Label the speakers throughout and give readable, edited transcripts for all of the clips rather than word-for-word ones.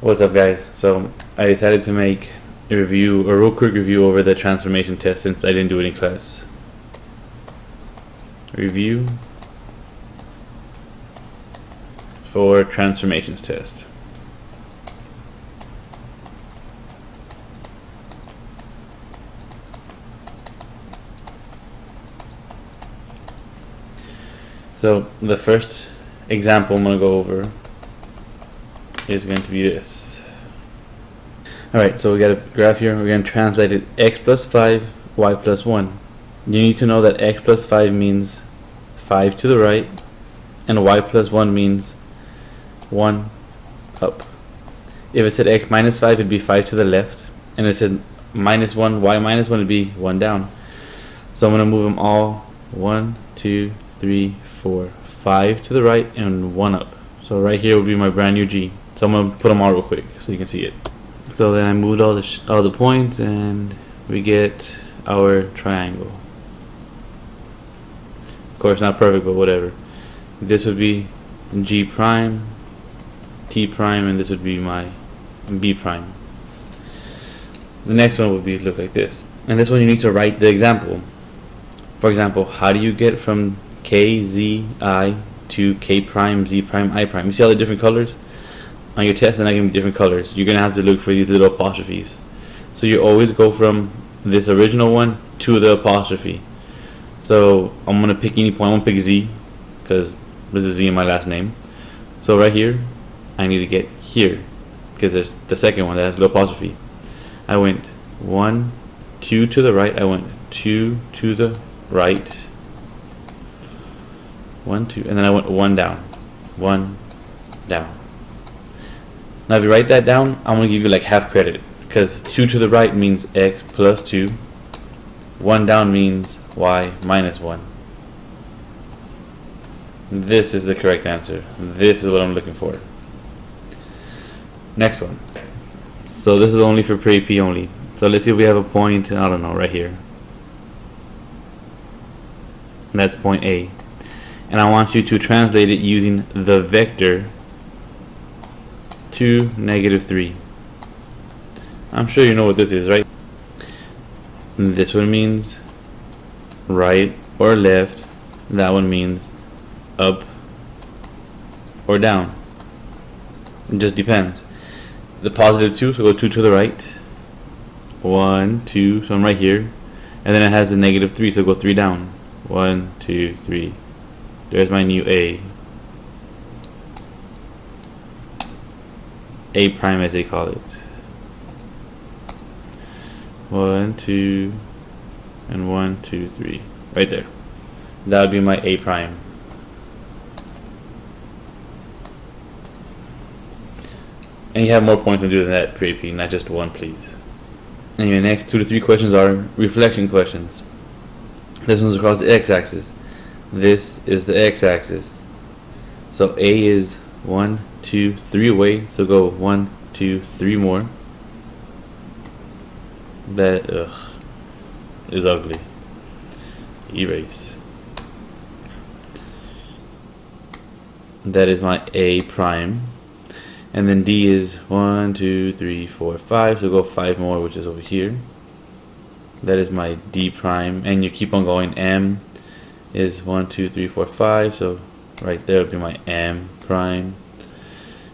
Speaker 1: What's up, guys? So I decided to make a real quick review over the transformation test since I didn't do it in class. Review for transformations test. So the first example I'm going to go over is going to be this. Alright, so we got a graph here. We're going to translate it x plus 5, y plus 1. You need to know that x plus 5 means 5 to the right, and y plus 1 means 1 up. If it said x minus 5, it'd be 5 to the left, and it said minus 1, y minus 1 would be 1 down. So I'm going to move them all 1, 2, 3, 4, 5 to the right, and 1 up. So right here would be my brand new G. So I'm going to put them all real quick so you can see it. So then I moved all the points, and we get our triangle. Of course, not perfect, but whatever. This would be G prime, T prime, and this would be my B prime. The next one would be look like this. And this one you need to write the example. For example, how do you get from K, Z, I to K prime, Z prime, I prime? You see all the different colors? On your test, and I give you different colors. You're going to have to look for these little apostrophes. So you always go from this original one to the apostrophe. So I'm going to pick any point. I'm going to pick Z because this is Z in my last name. So right here, I need to get here because there's the second one that has the apostrophe. I went 1, 2 to the right. I went 2 to the right. 1, 2, and then I went 1 down. 1 down. Now if you write that down, I'm going to give you like half credit because 2 to the right means x plus 2. 1 down means y minus 1. This is the correct answer. This is what I'm looking for. Next one. So this is only for pre-AP only. So let's see if we have a point, I don't know, right here. And that's point A. And I want you to translate it using the vector 2, -3. I'm sure you know what this is, right? And this one means right or left. That one means up or down. It just depends. The positive 2, so go 2 to the right. 1, 2, so I'm right here. And then it has a -3, so go 3 down. 1, 2, 3. There's my new A. A prime as they call it. 1, 2, and 1, 2, 3. Right there. That would be my A prime. And you have more points to do than that, pre-AP, not just one, please. And your next 2 to 3 questions are reflection questions. This one's across the x-axis. This is the x-axis. So A is 1, 2, 3 away. So go 1, 2, 3 more. That is ugly. Erase. That is my A prime. And then D is 1, 2, 3, 4, 5. So go 5 more, which is over here. That is my D prime. And you keep on going. M is 1, 2, 3, 4, 5. So right there would be my M prime.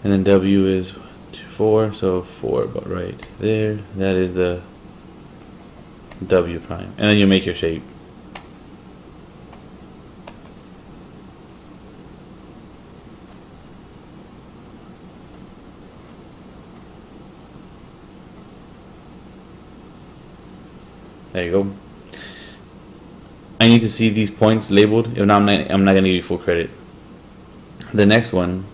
Speaker 1: And then W is 2, 4. So 4, but right there. That is the W prime. And then you make your shape. There you go. I need to see these points labeled. If not, I'm not going to give you full credit. The next one,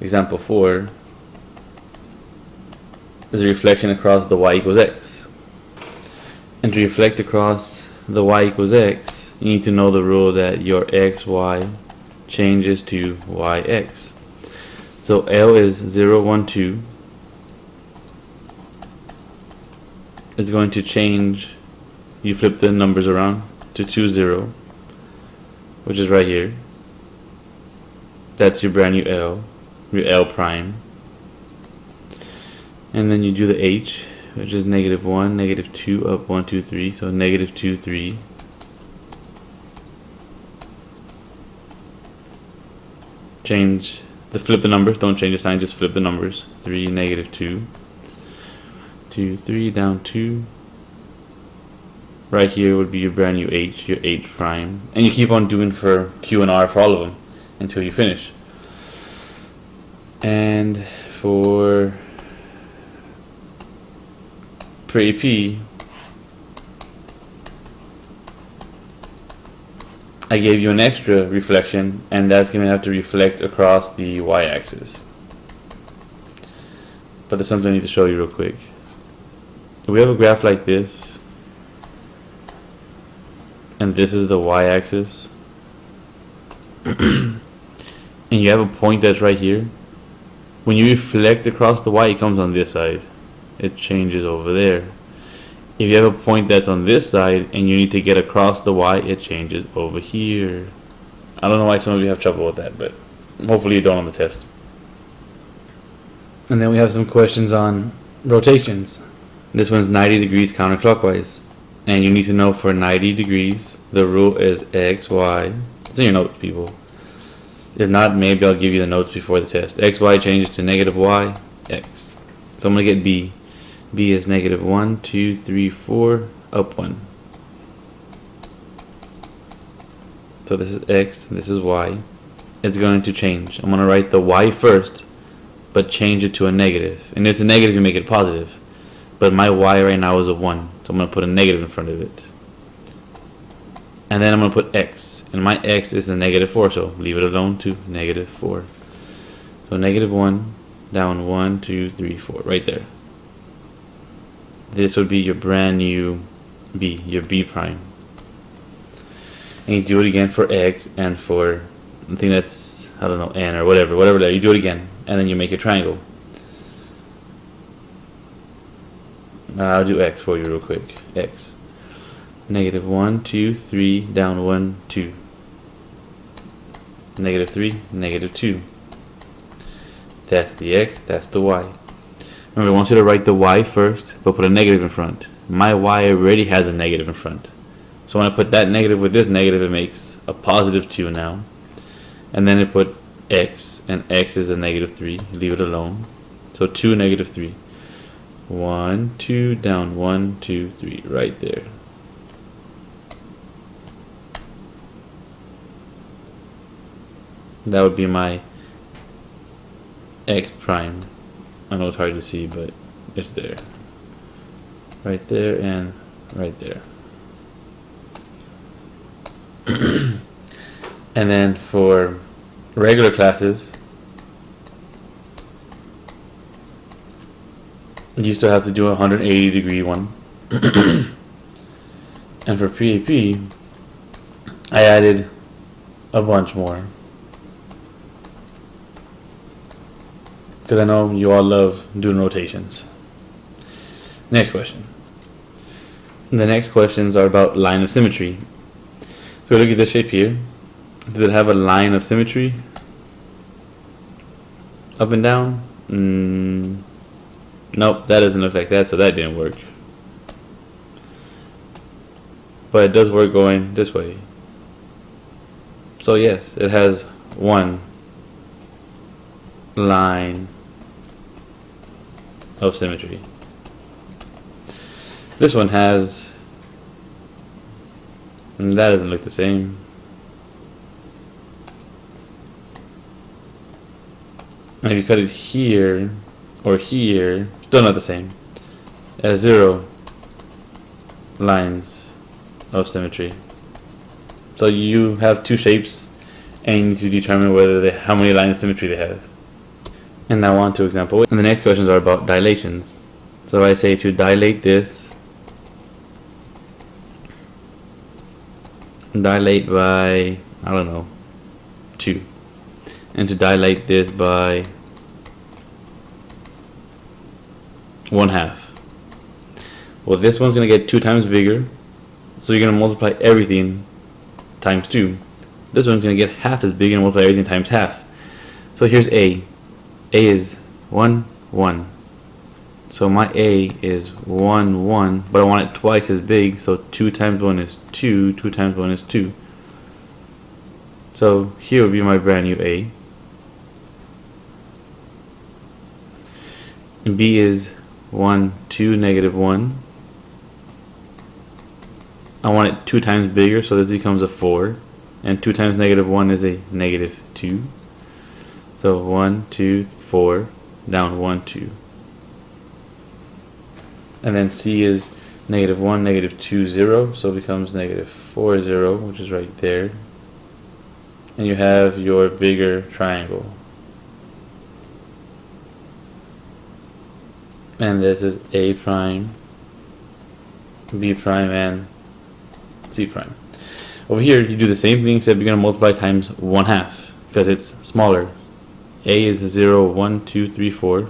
Speaker 1: example 4, is a reflection across the y equals x. And to reflect across the y equals x, you need to know the rule that your xy changes to yx. So L is 0, 1, 2. It's going to change. You flip the numbers around to 2, 0, which is right here. That's your brand new L, your L prime. And then you do the h, which is -1, -2, up 1, 2, 3. So -2, 3. Change flip the numbers. Don't change the sign. Just flip the numbers. 3, -2, 2, 3, down 2. Right here would be your brand new h, your h prime, and you keep on doing for q and r for all of them until you finish. And for AP, I gave you an extra reflection, and that's going to have to reflect across the y-axis. But there's something I need to show you real quick. If we have a graph like this, and this is the y-axis, and you have a point that's right here, when you reflect across the y, it comes on this side. It changes over there. If you have a point that's on this side and you need to get across the y, it changes over here. I don't know why some of you have trouble with that, but hopefully you don't on the test. And then we have some questions on rotations. This one's 90 degrees counterclockwise. And you need to know for 90 degrees, the rule is x, y. It's in your notes, people. If not, maybe I'll give you the notes before the test. X, y changes to -y, x. So I'm going to get B. B is -1, 2, 3, 4, up 1. So this is x, this is y. It's going to change. I'm going to write the y first, but change it to a negative. And if it's a negative, you make it positive. But my y right now is a 1, so I'm going to put a negative in front of it. And then I'm going to put x, and my x is a -4, so leave it alone to -4. So -1, down 1, 2, 3, 4, right there. This would be your brand new B, your B prime. And you do it again for x and for I think that's, I don't know, n or whatever there. You do it again, and then you make a triangle. I'll do x for you real quick. X. -1, 2, 3, down 1, 2. -3, -2. That's the x, that's the y. Remember, I want you to write the y first, but put a negative in front. My y already has a negative in front. So when I put that negative with this negative, it makes a +2 now. And then I put x, and x is a -3. Leave it alone. So 2, -3. 1, 2, down 1, 2, 3, right there. That would be my x prime. I know it's hard to see, but it's there. Right there and right there. And then for regular classes, you still have to do a 180-degree one. And for pre-AP, I added a bunch more. Because I know you all love doing rotations. Next question. The next questions are about line of symmetry. So look at this shape here. Does it have a line of symmetry? Up and down? Nope, that doesn't look like that, so that didn't work. But it does work going this way. So yes, it has one line of symmetry. This one has, and that doesn't look the same. And if you cut it here or here, still not the same. It has 0 lines of symmetry. So you have two shapes, and you need to determine whether how many lines of symmetry they have. And now on to example. And the next questions are about dilations. So I say to dilate this, dilate by, I don't know, 2. And to dilate this by 1/2. Well, this one's going to get 2 times bigger, so you're going to multiply everything times 2. This one's going to get half as big and multiply everything times half. So here's A. A is 1, 1. So my A is 1, 1, but I want it twice as big, so 2 times 1 is 2, 2 times 1 is 2. So here would be my brand new A. And B is 1, 2, negative 1. I want it 2 times bigger, so this becomes a 4. And 2 times negative 1 is a negative 2. So 1, 2, 4, down 1, 2. And then C is negative 1, negative 2, 0, so it becomes negative 4, 0, which is right there. And you have your bigger triangle. And this is A prime, B prime, and C prime. Over here, you do the same thing, except you're going to multiply times 1/2, because it's smaller. A is 0, 1, 2, 3, 4.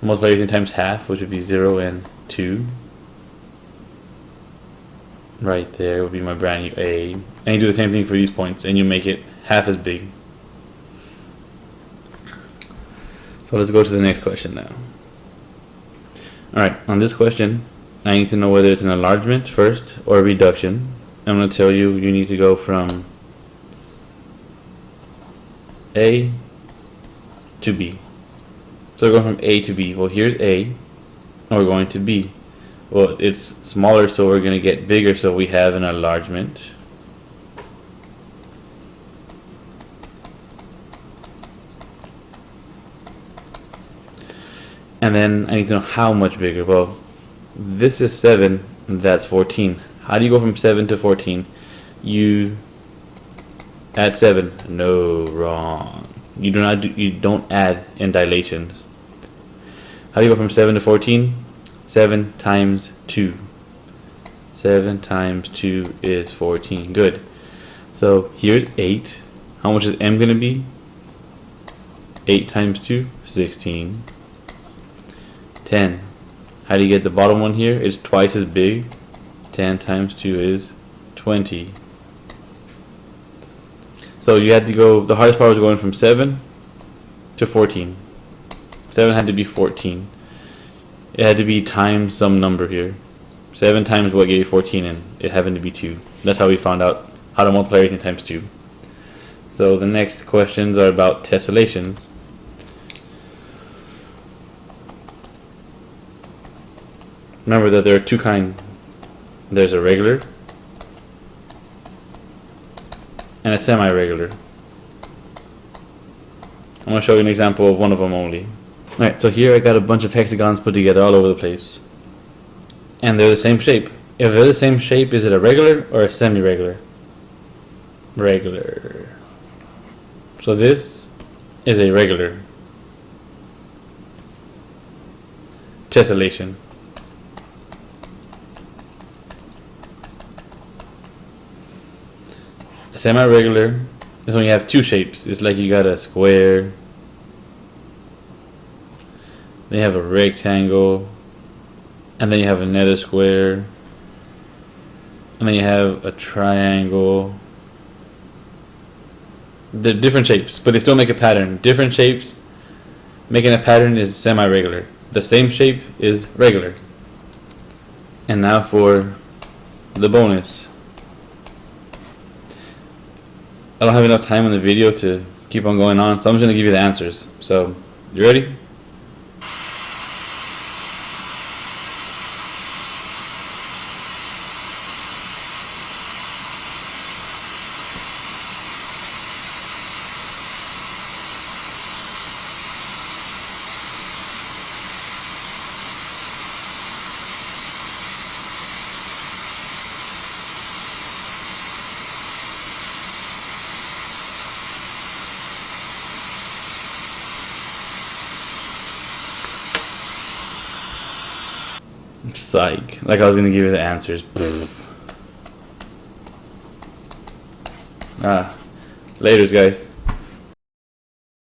Speaker 1: Multiply everything times half, which would be 0 and 2. Right there would be my brand new A. And you do the same thing for these points, and you make it half as big. So let's go to the next question now. Alright, on this question, I need to know whether it's an enlargement first or a reduction. I'm going to tell you, you need to go from A to B. So we're going from A to B. Well, here's A, and we're going to B. Well, it's smaller, so we're going to get bigger, so we have an enlargement. And then I need to know how much bigger. Well, this is 7, and that's 14. How do you go from 7 to 14? You add 7. No, wrong. You don't add in dilations. How do you go from 7 to 14? 7 times 2. 7 times 2 is 14. Good. So here's 8. How much is M going to be? 8 times 2? 16. 10. How do you get the bottom one here? It's twice as big. 10 times 2 is 20. So you had to go, the hardest part was going from 7 to 14. 7 had to be 14. It had to be times some number here. 7 times what gave you 14, and it happened to be 2. That's how we found out how to multiply everything times 2. So the next questions are about tessellations. Remember that there are two kinds. There's a regular and a semi-regular. I'm going to show you an example of one of them only. Alright, so here I got a bunch of hexagons put together all over the place. And they're the same shape. If they're the same shape, is it a regular or a semi-regular? Regular. So this is a regular tessellation. Semi-regular is when you have two shapes. It's like you got a square, then you have a rectangle, and then you have another square, and then you have a triangle. They're different shapes, but they still make a pattern. Different shapes making a pattern is semi-regular. The same shape is regular. And now for the bonus. I don't have enough time in the video to keep on going on, so I'm just going to give you the answers. So, you ready? Psych. Like I was gonna give you the answers. Laters, guys.